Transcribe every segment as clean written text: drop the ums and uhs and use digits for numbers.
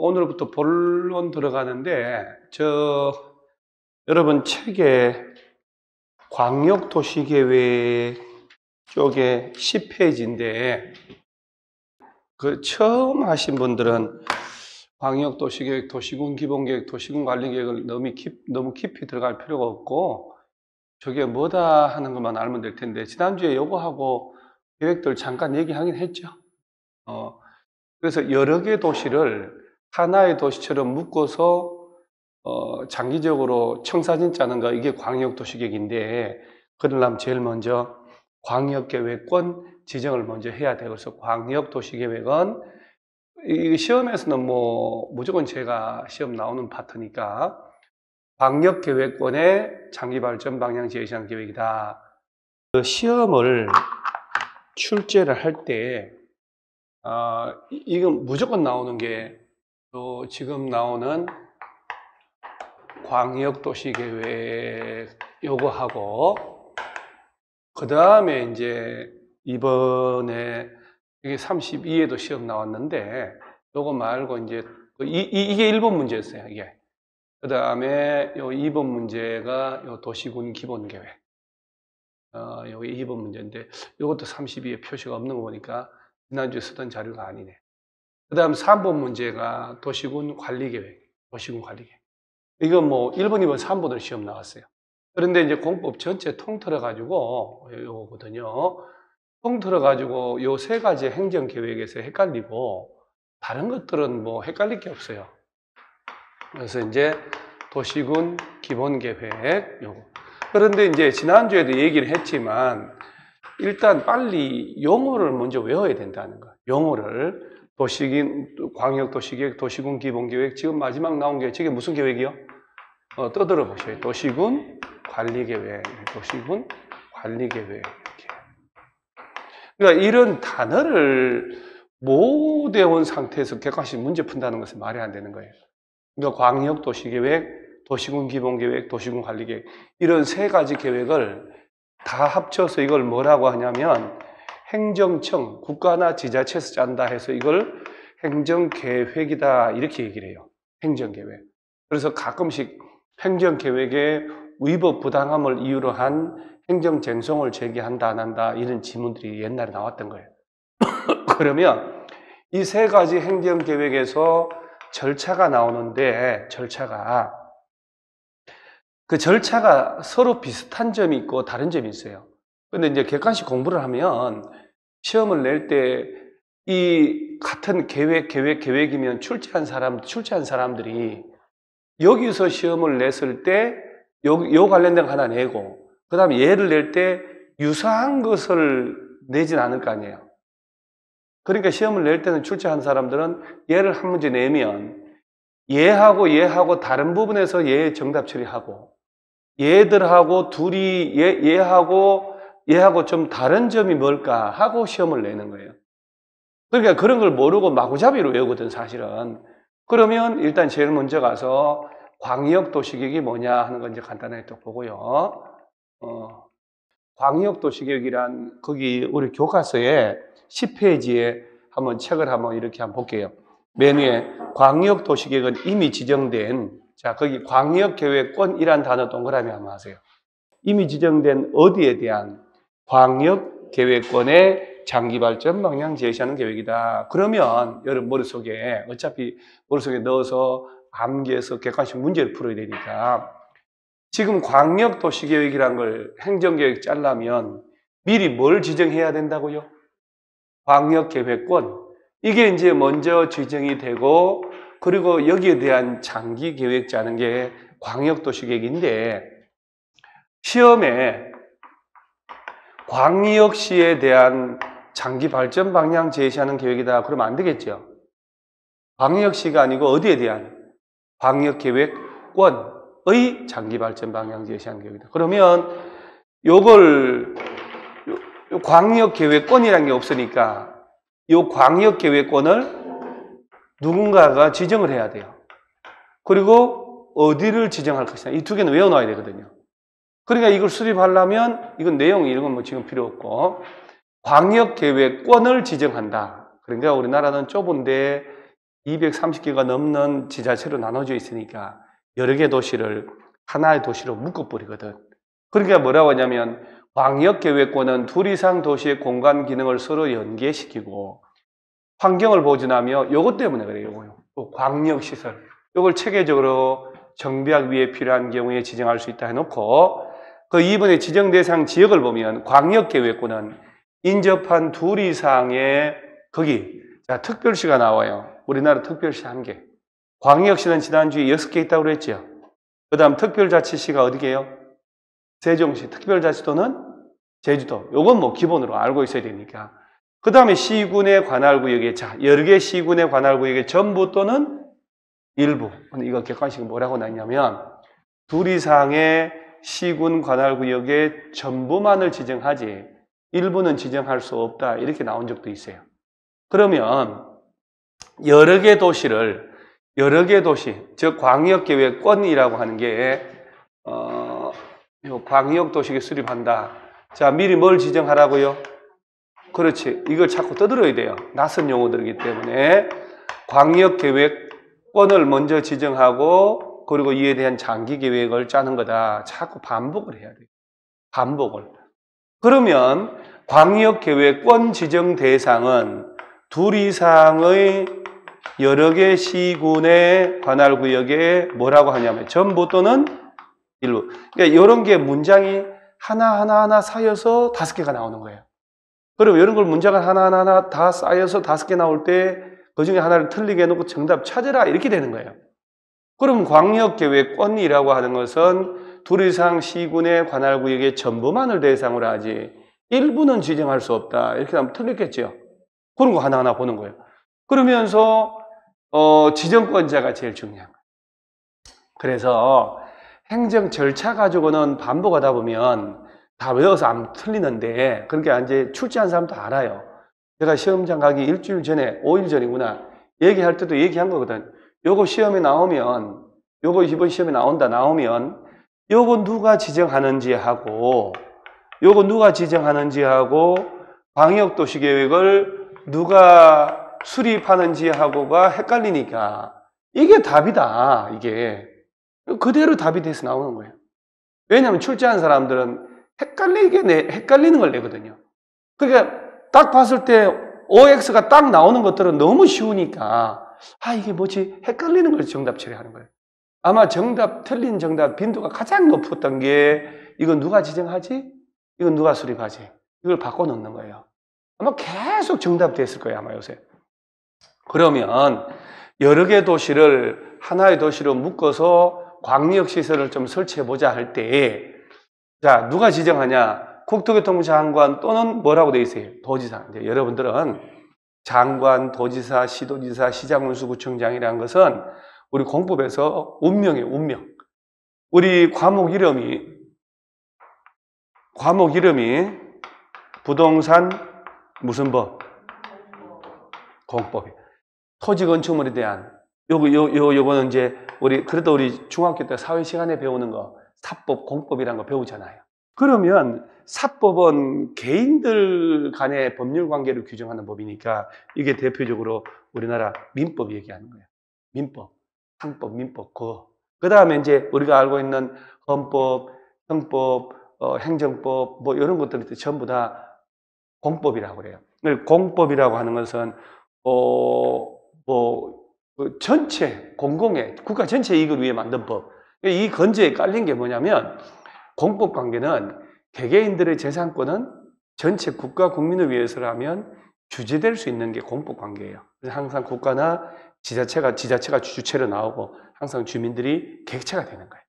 오늘부터 본론 들어가는데, 여러분 책에 광역도시계획 쪽에 10페이지인데, 처음 하신 분들은 광역도시계획, 도시군기본계획, 도시군관리계획을 너무 깊이 들어갈 필요가 없고, 저게 뭐다 하는 것만 알면 될 텐데, 지난주에 요거하고 계획들 잠깐 얘기하긴 했죠. 그래서 여러 개 도시를 하나의 도시처럼 묶어서 장기적으로 청사진 짜는 거, 이게 광역도시계획인데, 그러려면 제일 먼저 광역계획권 지정을 먼저 해야 돼요. 그래서 광역도시계획은 이 시험에서는 뭐 무조건 제가 시험 나오는 파트니까 광역계획권의 장기발전 방향 제시하는 계획이다. 그 시험을 출제를 할 때 이건 무조건 나오는 게 지금 나오는 광역도시계획 요거하고, 그 다음에 이제 이번에 이게 32에도 시험 나왔는데, 요거 말고 이제 이게 1번 문제였어요. 이게. 그 다음에 요 2번 문제가 요 도시군 기본계획. 요게 2번 문제인데, 요것도 32에 표시가 없는 거 보니까 지난주에 쓰던 자료가 아니네. 그 다음 3번 문제가 도시군 관리계획. 도시군 관리계획. 이건 뭐 1번, 2번, 3번으로 시험 나왔어요. 그런데 이제 공법 전체 통틀어가지고 요거거든요. 통틀어가지고 요 세 가지 행정계획에서 헷갈리고, 다른 것들은 뭐 헷갈릴 게 없어요. 그래서 이제 도시군 기본계획 요거. 그런데 이제 지난주에도 얘기를 했지만, 일단 빨리 용어를 먼저 외워야 된다는 거예요. 용어를. 광역도시계획, 도시군 기본계획, 지금 마지막 나온 게 저게 무슨 계획이요? 떠들어 보셔요. 도시군 관리계획, 도시군 관리계획. 이렇게. 그러니까 이런 단어를 못 외운 상태에서 객관식 문제 푼다는 것은 말이 안 되는 거예요. 그러니까 광역도시계획, 도시군 기본계획, 도시군 관리계획, 이런 세 가지 계획을 다 합쳐서 이걸 뭐라고 하냐면 행정청, 국가나 지자체에서 짠다 해서 이걸 행정계획이다 이렇게 얘기를 해요. 행정계획. 그래서 가끔씩 행정계획에 위법 부당함을 이유로 한 행정쟁송을 제기한다 안 한다 이런 지문들이 옛날에 나왔던 거예요. 그러면 이 세 가지 행정계획에서 절차가 나오는데, 그 절차가 서로 비슷한 점이 있고 다른 점이 있어요. 근데 이제 객관식 공부를 하면 시험을 낼 때 이 같은 계획이면 출제한 사람들이 여기서 시험을 냈을 때 요 관련된 거 하나 내고, 그 다음에 얘를 낼 때 유사한 것을 내진 않을 거 아니에요. 그러니까 시험을 낼 때는 출제한 사람들은 얘를 한 문제 내면 얘하고 다른 부분에서 얘 정답 처리하고, 얘들하고 둘이 얘하고 좀 다른 점이 뭘까 하고 시험을 내는 거예요. 그러니까 그런 걸 모르고 마구잡이로 외우거든 사실은. 그러면 일단 제일 먼저 가서 광역도시계획이 뭐냐 하는 건 이제 간단하게 또 보고요. 광역도시계획이란 거기 우리 교과서에 10페이지에 한번 책을 한번 이렇게 한번 볼게요. 맨 위에 광역도시계획은 이미 지정된, 자, 거기 광역계획권이란 단어 동그라미 한번 하세요. 이미 지정된 어디에 대한 광역계획권의 장기발전 방향 제시하는 계획이다. 그러면 여러분 머릿속에 어차피 머릿속에 넣어서 암기해서 객관식 문제를 풀어야 되니까, 지금 광역도시계획이란 걸 행정계획 짜려면 미리 뭘 지정해야 된다고요? 광역계획권. 이게 이제 먼저 지정이 되고, 그리고 여기에 대한 장기 계획 짜는 게 광역도시계획인데, 시험에 광역시에 대한 장기 발전 방향 제시하는 계획이다 그러면 안 되겠죠. 광역시가 아니고 어디에 대한? 광역계획권의 장기 발전 방향 제시하는 계획이다. 그러면 요걸 광역계획권이라는 게 없으니까 요 광역계획권을 누군가가 지정을 해야 돼요. 그리고 어디를 지정할 것이냐, 이 두 개는 외워놔야 되거든요. 그러니까 이걸 수립하려면 이건 내용이 이런 건 뭐 지금 필요 없고, 광역계획권을 지정한다. 그러니까 우리나라는 좁은데 230개가 넘는 지자체로 나눠져 있으니까 여러 개 도시를 하나의 도시로 묶어버리거든. 그러니까 뭐라고 하냐면 광역계획권은 둘 이상 도시의 공간 기능을 서로 연계시키고 환경을 보존하며 요것 때문에 그래요. 요거. 광역시설. 요걸 체계적으로 정비하기 위해 필요한 경우에 지정할 수 있다 해놓고 그 2번의 지정 대상 지역을 보면 광역계획권은 인접한 둘 이상의 거기 자 특별시가 나와요. 우리나라 특별시 1개. 광역시는 지난주에 6개 있다고 그랬죠. 그 다음 특별자치시가 어디게요? 세종시. 특별자치도는 제주도. 요건 뭐 기본으로 알고 있어야 되니까. 그 다음에 시군의 관할구역에 자 여러 개 시군의 관할구역의 전부 또는 일부. 이거 객관식은 뭐라고 나냐면 둘 이상의 시군 관할구역의 전부만을 지정하지 일부는 지정할 수 없다. 이렇게 나온 적도 있어요. 그러면 여러 개 도시, 즉 광역계획권이라고 하는 게 광역도시계 수립한다. 자, 미리 뭘 지정하라고요? 그렇지. 이걸 자꾸 떠들어야 돼요. 낯선 용어들이기 때문에 광역계획권을 먼저 지정하고 그리고 이에 대한 장기계획을 짜는 거다. 자꾸 반복을 해야 돼요. 반복을. 그러면 광역계획권 지정 대상은 둘 이상의 여러 개 시군의 관할구역에 뭐라고 하냐면 전부 또는 일부. 그러니까 이런 게 문장이 하나하나 쌓여서 5개가 나오는 거예요. 그리고 이런 걸 문장을 하나하나 다 쌓여서 5개 나올 때 그 중에 하나를 틀리게 해놓고 정답 찾으라 이렇게 되는 거예요. 그럼 광역계획권이라고 하는 것은 둘 이상 시군의 관할구역의 전부만을 대상으로 하지 일부는 지정할 수 없다. 이렇게 하면 틀렸겠죠. 그런 거 하나하나 보는 거예요. 그러면서 지정권자가 제일 중요한 거예요. 그래서 행정 절차 가지고는 반복하다 보면 다 외워서 안 틀리는데 그렇게 이제 출제한 사람도 알아요. 제가 시험장 가기 일주일 전에 5일 전이구나 얘기할 때도 얘기한 거거든. 요거 시험에 나오면 요거 이번 시험에 나오면 요거 누가 지정하는지 하고 요거 누가 지정하는지 하고 광역도시계획을 누가 수립하는지 하고가 헷갈리니까 이게 답이다. 이게 그대로 답이 돼서 나오는 거예요. 왜냐하면 출제한 사람들은 헷갈리는 걸 내거든요. 그러니까 딱 봤을 때 OX가 딱 나오는 것들은 너무 쉬우니까 이게 뭐지? 헷갈리는 걸 정답 처리하는 거예요. 아마 틀린 정답 빈도가 가장 높았던 게 이건 누가 지정하지? 이건 누가 수립하지? 이걸 바꿔놓는 거예요. 아마 계속 정답 됐을 거예요. 아마 요새. 그러면 여러 개 도시를 하나의 도시로 묶어서 광역시설을 좀 설치해보자 할 때 자, 누가 지정하냐? 국토교통부 장관 또는 뭐라고 돼 있어요? 도지사. 이제 여러분들은 장관, 도지사, 시도지사, 시장군수구청장이라는 것은 우리 공법에서 운명이에요, 운명. 우리 과목 이름이 부동산 무슨 법? 공법이에요. 토지 건축물에 대한 요거는 이제 그래도 우리 중학교 때 사회 시간에 배우는 거 사법, 공법이라는 거 배우잖아요. 그러면 사법은 개인들 간의 법률 관계를 규정하는 법이니까 이게 대표적으로 우리나라 민법 얘기하는 거예요. 민법, 상법, 민법 그거. 그 다음에 이제 우리가 알고 있는 헌법, 형법, 행정법 뭐 이런 것들이 전부 다 공법이라고 그래요. 공법이라고 하는 것은 전체 공공의 국가 전체 이익을 위해 만든 법. 이 건재에 깔린 게 뭐냐면 공법 관계는 개개인들의 재산권은 전체 국가 국민을 위해서라면 규제될 수 있는 게 공법 관계예요. 그래서 항상 국가나 지자체가 주체로 나오고 항상 주민들이 객체가 되는 거예요.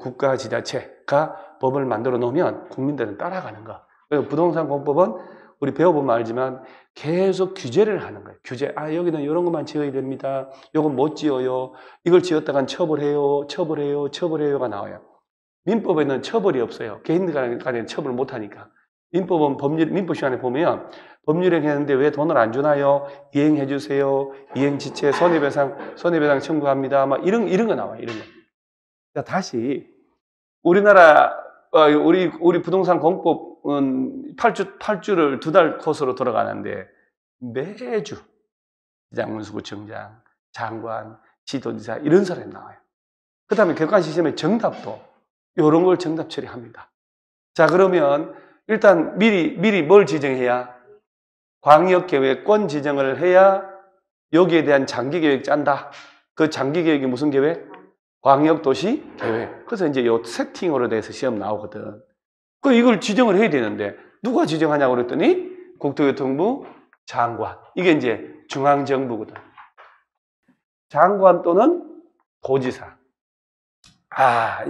국가 지자체가 법을 만들어 놓으면 국민들은 따라가는 거. 그래서 부동산 공법은 우리 배워보면 알지만 계속 규제를 하는 거예요. 규제. 여기는 이런 것만 지어야 됩니다. 이건 못 지어요. 이걸 지었다간 처벌해요가 나와요. 민법에는 처벌이 없어요. 개인들 간에 처벌을 못 하니까. 민법은 민법 시간에 보면 법률행 했는데 왜 돈을 안 주나요? 이행해 주세요. 이행지체, 손해배상 청구합니다. 막 이런 거 나와요. 이런 거. 자, 다시 우리나라 우리 부동산 공법은 8주를 2달 코스로 돌아가는데 매주 시장군수구청장, 장관, 시도지사 이런 사람이 나와요. 그 다음에 객관식 시험에 정답도 이런 걸 정답 처리합니다. 자, 그러면 일단 미리 뭘 지정해야? 광역계획권 지정을 해야 여기에 대한 장기계획 짠다. 그 장기계획이 무슨 계획? 광역도시계획. 그래서 이제 요 세팅으로 돼서 시험 나오거든. 그 이걸 지정을 해야 되는데 누가 지정하냐고 그랬더니 국토교통부 장관. 이게 이제 중앙정부거든. 장관 또는 도지사.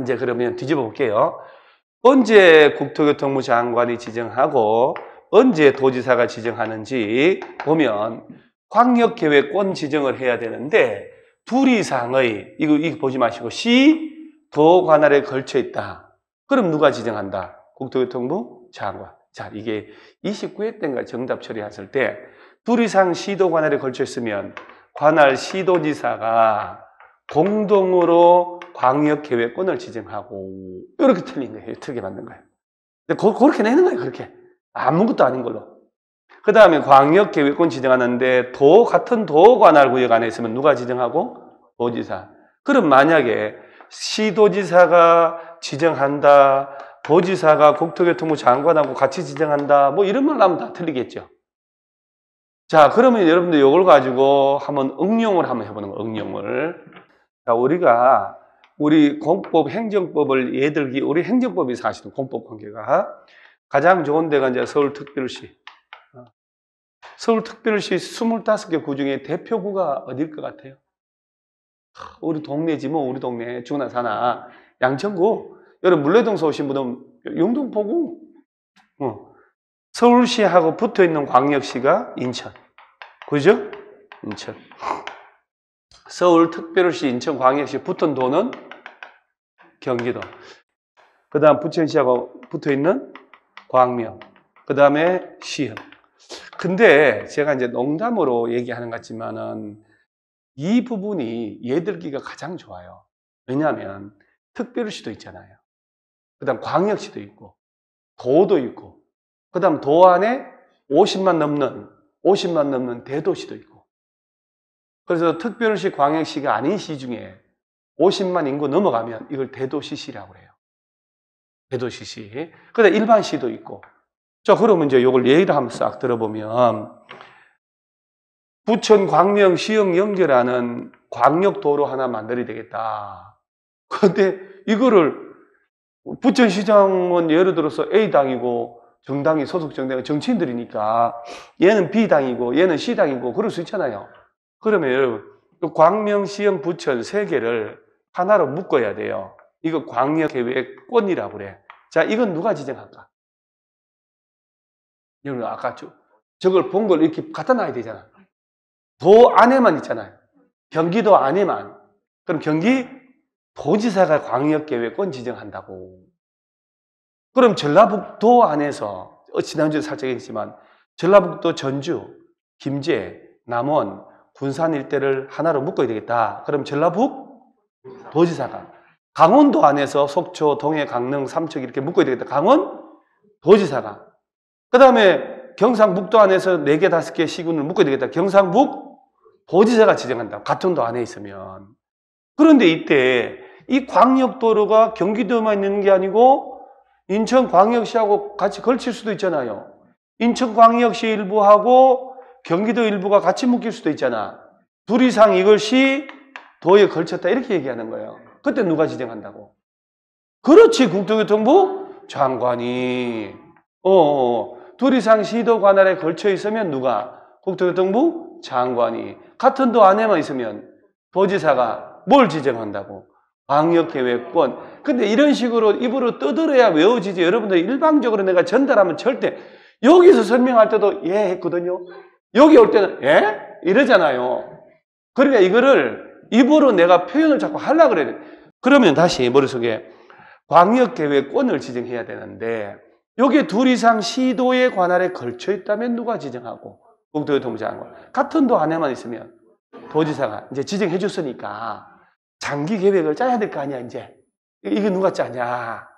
이제 그러면 뒤집어 볼게요. 언제 국토교통부 장관이 지정하고 언제 도지사가 지정하는지 보면 광역계획권 지정을 해야 되는데 둘 이상의 이거 보지 마시고 시, 도 관할에 걸쳐 있다. 그럼 누가 지정한다? 국토교통부 장관. 자, 이게 29회 때인가 정답 처리했을 때 둘 이상 시도 관할에 걸쳐 있으면 관할 시도지사가 공동으로 광역계획권을 지정하고 이렇게 틀린 거예요. 틀게 만든 거예요. 그렇게 내는 거예요. 그렇게 아무것도 아닌 걸로. 그 다음에 광역계획권 지정하는데 같은 도 관할 구역 안에 있으면 누가 지정하고? 도지사. 그럼 만약에 시도지사가 지정한다, 도지사가 국토교통부 장관하고 같이 지정한다, 뭐 이런 말 하면 다 틀리겠죠. 자, 그러면 여러분들 이걸 가지고 한번 응용을 한번 해보는 거예요. 응용을. 자, 우리 공법, 행정법을 예들기, 우리 법이 사실은 공법 관계가 가장 좋은 데가 이제 서울특별시. 서울특별시 25개 구 중에 대표구가 어딜 것 같아요? 우리 동네지 뭐, 우리 동네 주나 사나 양천구. 여러분 물레동서 오신 분은 영등포구. 서울시하고 붙어있는 광역시가 인천. 그죠? 인천. 서울특별시, 인천광역시 붙은 도는 경기도. 그 다음 부천시하고 붙어있는 광명. 그 다음에 시흥. 근데 제가 이제 농담으로 얘기하는 것 같지만은 이 부분이 예들기가 가장 좋아요. 왜냐하면 특별시도 있잖아요. 그 다음 광역시도 있고 도도 있고 그 다음 도 안에 50만 넘는 대도시도 있고. 그래서 특별시, 광역시가 아닌 시 중에 50만 인구 넘어가면 이걸 대도시시라고 해요. 대도시시. 그다음 일반 시도 있고. 자, 그러면 이제 이걸 예를 한번 싹 들어보면 부천, 광명, 시흥 연결하는 광역도로 하나 만들어야 되겠다. 그런데 이거를 부천시장은 예를 들어서 A당이고 정당이 소속 정당이 정치인들이니까 얘는 B당이고 얘는 C당이고 그럴 수 있잖아요. 그러면 여러분 광명, 시흥, 부천 세 개를 하나로 묶어야 돼요. 이거 광역계획권이라고 그래. 자, 이건 누가 지정할까? 여러분 아까 저걸 본 걸 이렇게 갖다 놔야 되잖아. 도 안에만 있잖아요. 경기도 안에만. 그럼 경기도지사가 광역계획권 지정한다고. 그럼 전라북도 안에서 지난주에 살짝 얘기했지만 전라북도 전주, 김제, 남원, 군산 일대를 하나로 묶어야 되겠다. 그럼 전라북도지사가. 강원도 안에서 속초, 동해, 강릉, 삼척 이렇게 묶어야 되겠다. 강원도지사가. 그 다음에 경상북도 안에서 4개, 5개 시군을 묶어야 되겠다. 경상북도지사가 지정한다. 같은 도 안에 있으면. 그런데 이때 이 광역도로가 경기도만 있는 게 아니고 인천광역시하고 같이 걸칠 수도 있잖아요. 인천광역시 일부하고 경기도 일부가 같이 묶일 수도 있잖아. 둘 이상 이것이 도에 걸쳤다 이렇게 얘기하는 거예요. 그때 누가 지정한다고? 그렇지, 국토교통부 장관이. 둘 이상 시도 관할에 걸쳐 있으면 누가? 국토교통부 장관이. 같은 도 안에만 있으면 도지사가 뭘 지정한다고? 광역계획권. 근데 이런 식으로 입으로 떠들어야 외워지지. 여러분들 일방적으로 내가 전달하면 절대 여기서 설명할 때도 예 했거든요. 여기 올 때는 예? 이러잖아요. 그러니까 이거를 입으로 내가 표현을 자꾸 하려고 그래야 돼. 그러면 다시 머릿속에 광역계획권을 지정해야 되는데 여기에 둘 이상 시도의 관할에 걸쳐 있다면 누가 지정하고? 국토교통부 장관. 같은 도 안에만 있으면 도지사가 이제 지정해 줬으니까 장기 계획을 짜야 될 거 아니야, 이제. 이게 누가 짜냐?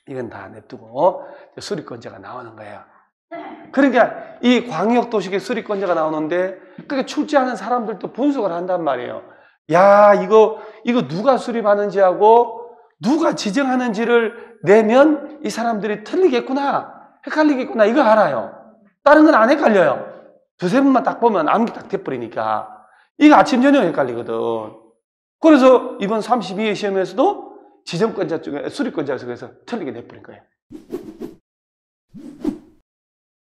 이건 다 냅두고 수리권자가 나오는 거예요. 그러니까 이 광역도시계 수리권자가 나오는데 그게 출제하는 사람들도 분석을 한단 말이에요. 야, 이거 누가 수립하는지 하고 누가 지정하는지를 내면 이 사람들이 틀리겠구나, 헷갈리겠구나, 이거 알아요. 다른 건 안 헷갈려요. 두세 번만 딱 보면 암기 딱 돼버리니까. 이거 아침 저녁 헷갈리거든. 그래서 이번 32회 시험에서도 지정권자 중에 수리권자 중에서 틀리게 돼버린 거예요.